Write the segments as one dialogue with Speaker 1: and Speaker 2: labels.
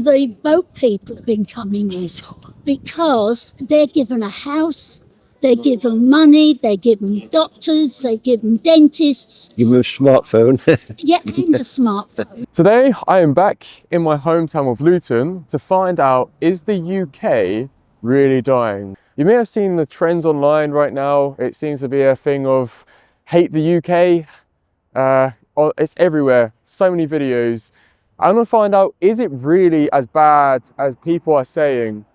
Speaker 1: the boat people have been coming in because they're given a house, they're given money, they're given doctors, they're given dentists.
Speaker 2: Give them a smartphone.
Speaker 1: Yeah, and a smartphone.
Speaker 3: Today I am back in my hometown of Luton to find out, is the UK really dying? You may have seen the trends online right now. It seems to be a thing of hate the UK. It's everywhere, so many videos. I'm gonna find out, is it really as bad as people are saying?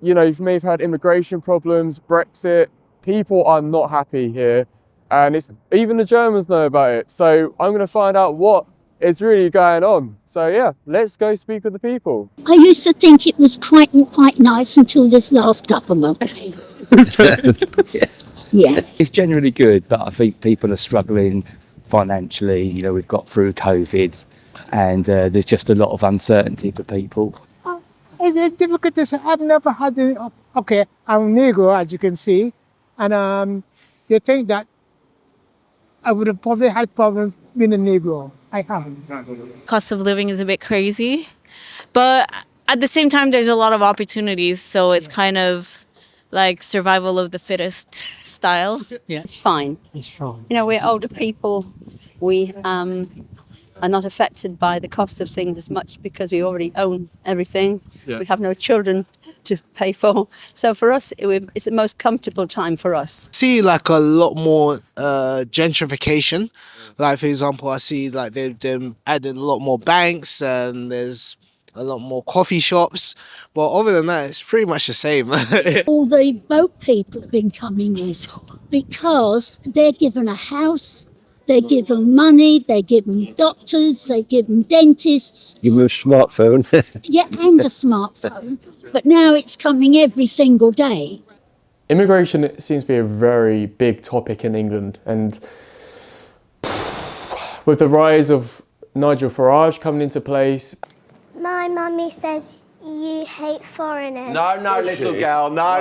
Speaker 3: You know, you may have had immigration problems, Brexit. People are not happy here, and even the Germans know about it. So I'm going to find out what is really going on. So yeah, let's go speak with the people.
Speaker 1: I used to think it was quite nice until this last government. Yes.
Speaker 4: It's generally good, but I think people are struggling financially. You know, we've got through COVID, and there's just a lot of uncertainty for people.
Speaker 5: It's difficult to say. I've never had okay, I'm Negro, as you can see, and you think that I would have probably had problems being a Negro. I haven't.
Speaker 6: Cost of living is a bit crazy, but at the same time, there's a lot of opportunities. So it's kind of like survival of the fittest style.
Speaker 7: Yeah, it's fine.
Speaker 5: It's fine.
Speaker 7: You know, we're older people. We are not affected by the cost of things as much because we already own everything. Yeah. We have no children to pay for. So for us, it's the most comfortable time for us.
Speaker 8: See like a lot more gentrification. Like for example, I see like they've added a lot more banks and there's a lot more coffee shops. But other than that, it's pretty much the same.
Speaker 1: All the boat people have been coming in because they're given a house, they're given money, they're given doctors, they're given dentists.
Speaker 2: Give them a smartphone.
Speaker 1: Yeah, and a smartphone. But now it's coming every single day.
Speaker 3: Immigration seems to be a very big topic in England, and with the rise of Nigel Farage coming into place.
Speaker 9: My mummy says you hate foreigners.
Speaker 10: No, little girl. No.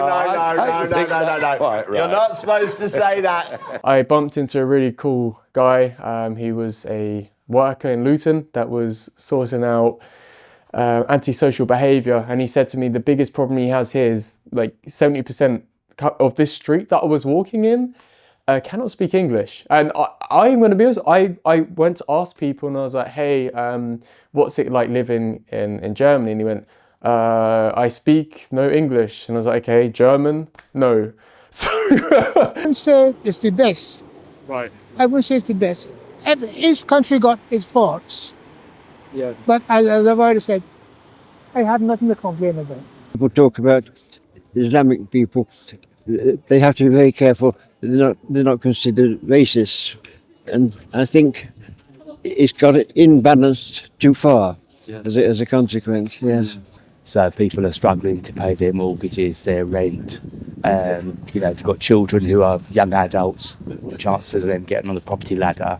Speaker 10: You're not supposed to say that.
Speaker 3: I bumped into a really cool guy. He was a worker in Luton that was sorting out antisocial behaviour, and he said to me the biggest problem he has here is like 70% of this street that I was walking in cannot speak English. And I'm going to be honest, I went to ask people and I was like, hey, what's it like living in Germany? And he went, I speak no English. And I was like, okay, German? No. So
Speaker 5: I would say it's the best.
Speaker 3: Right.
Speaker 5: I would say it's the best. Each country got its faults.
Speaker 3: Yeah.
Speaker 5: But as I've already said, I have nothing to complain about.
Speaker 2: People talk about Islamic people. They have to be very careful. They're not considered racist. And I think it's got it imbalanced too far as a consequence, yes.
Speaker 4: So people are struggling to pay their mortgages, their rent. You know, if you've got children who are young adults, the chances of them getting on the property ladder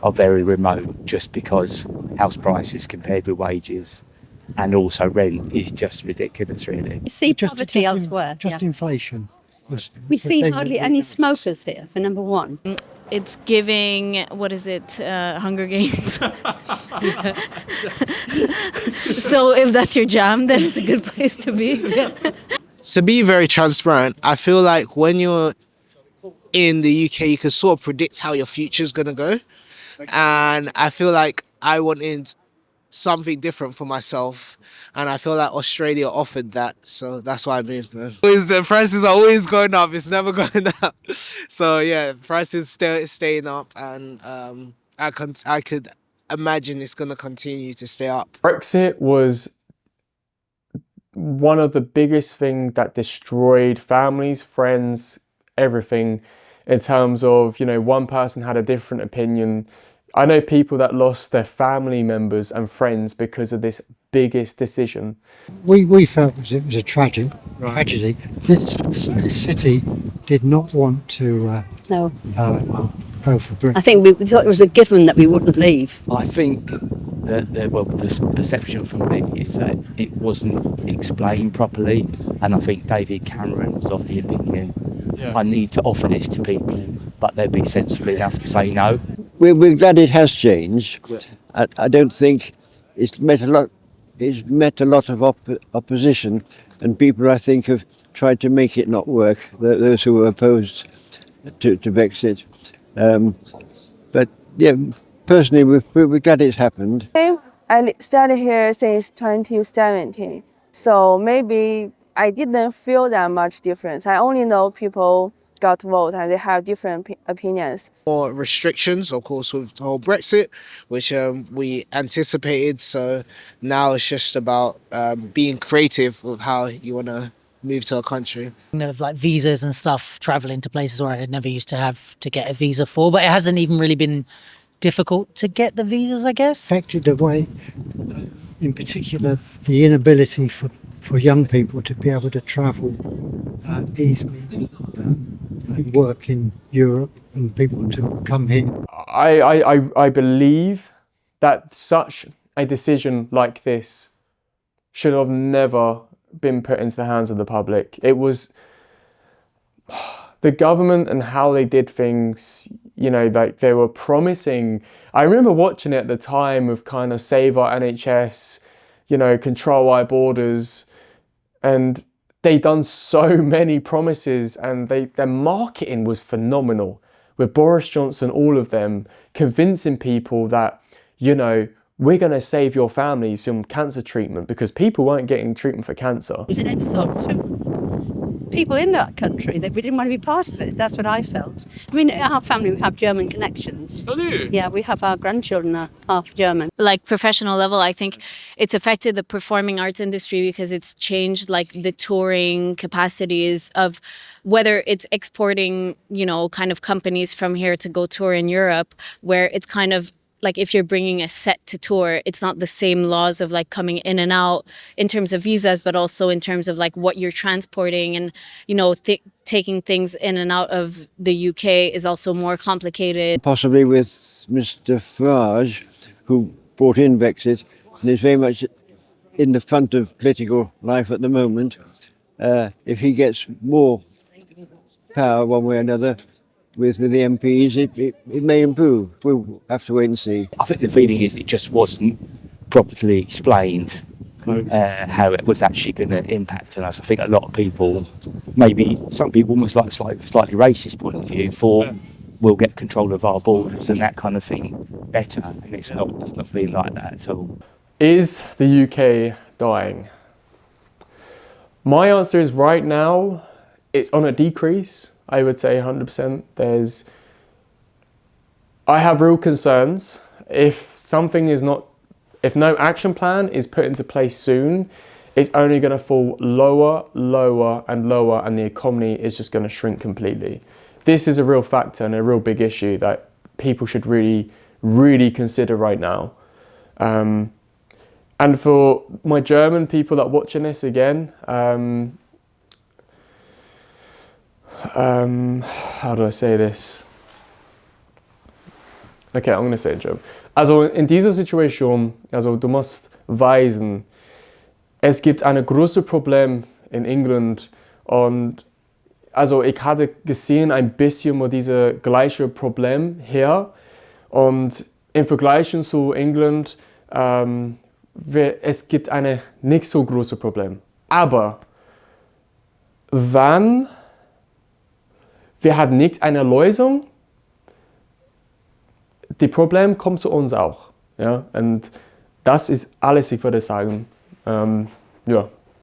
Speaker 4: are very remote, just because house prices compared with wages and also rent is just ridiculous, really.
Speaker 7: You see poverty elsewhere.
Speaker 5: Inflation.
Speaker 7: We see hardly any smokers here, for number one.
Speaker 6: It's giving, what is it, Hunger Games. So if that's your jam, then it's a good place to be.
Speaker 8: To be very transparent, I feel like when you're in the UK, you can sort of predict how your future's going to go. And I feel like I wanted something different for myself, and I feel like Australia offered that, so that's why I moved there. The prices are always going up, it's never going up. So yeah, prices staying up, and I could imagine it's going to continue to stay up.
Speaker 3: Brexit was one of the biggest things that destroyed families, friends, everything, in terms of, you know, one person had a different opinion. I know people that lost their family members and friends because of this biggest decision.
Speaker 11: We felt it was a tragedy. This city did not want to go for Britain.
Speaker 7: I think we thought it was a given that we wouldn't leave.
Speaker 4: I think that the perception from me is that it wasn't explained properly, and I think David Cameron was of the opinion, I need to offer this to people, but they'd be sensible enough to say no.
Speaker 2: We're glad it has changed. I don't think it's met a lot it's met a lot of opposition, and people, I think, have tried to make it not work, those who were opposed to Brexit. But yeah, personally, we're glad it's happened.
Speaker 12: I studied here since 2017, so maybe I didn't feel that much difference. I only know people got to vote and they have different opinions.
Speaker 8: More restrictions, of course, with the whole Brexit, which we anticipated. So now it's just about being creative with how you want to move to a country.
Speaker 13: Of like visas and stuff, traveling to places where I had never used to have to get a visa for, but it hasn't even really been difficult to get the visas, I guess.
Speaker 11: Affected the way, in particular, the inability for young people to be able to travel easily and work in Europe, and people to come here.
Speaker 3: I believe that such a decision like this should have never been put into the hands of the public. It was the government and how they did things, you know, like they were promising. I remember watching it at the time of kind of save our NHS, you know, control our borders, and they done so many promises, and their marketing was phenomenal with Boris Johnson, all of them convincing people that, you know, we're going to save your families from cancer treatment, because people weren't getting treatment for cancer.
Speaker 7: It was an insult to people in that country that we didn't want to be part of it. That's what I felt. I mean, our family, we have German connections.
Speaker 3: Oh, do you?
Speaker 7: Yeah, we have our grandchildren are half German.
Speaker 6: Like professional level, I think it's affected the performing arts industry because it's changed like the touring capacities of whether it's exporting, you know, kind of companies from here to go tour in Europe, where it's kind of like if you're bringing a set to tour, it's not the same laws of like coming in and out in terms of visas, but also in terms of like what you're transporting, and, you know, taking things in and out of the UK is also more complicated.
Speaker 2: Possibly with Mr Farage, who brought in Brexit and is very much in the front of political life at the moment. If he gets more power one way or another with the MPs, it may improve. We'll have to wait and see.
Speaker 4: I think the feeling is it just wasn't properly explained how it was actually going to impact on us. I think a lot of people, maybe some people almost like slightly racist point of view, thought we'll get control of our borders and that kind of thing better, and it's not been like that at all.
Speaker 3: Is the UK dying? My answer is right now, it's on a decrease. I would say 100%. I have real concerns. If no action plan is put into place soon, it's only going to fall lower, lower and lower, and the economy is just going to shrink completely. This is a real factor and a real big issue that people should really, really consider right now. And for my German people that are watching this again, how do I say this? Okay, I'm going to say it in German. Also in dieser Situation, also du musst weisen, es gibt ein großes Problem in England, und also ich hatte gesehen ein bisschen mal dieses gleiche Problem hier, und im Vergleich zu England, es gibt ein nicht so großes Problem. Aber wenn wir haben nicht eine Lösung, das Problem kommt zu uns auch. Ja? Und das ist alles, ich würde sagen. Ja.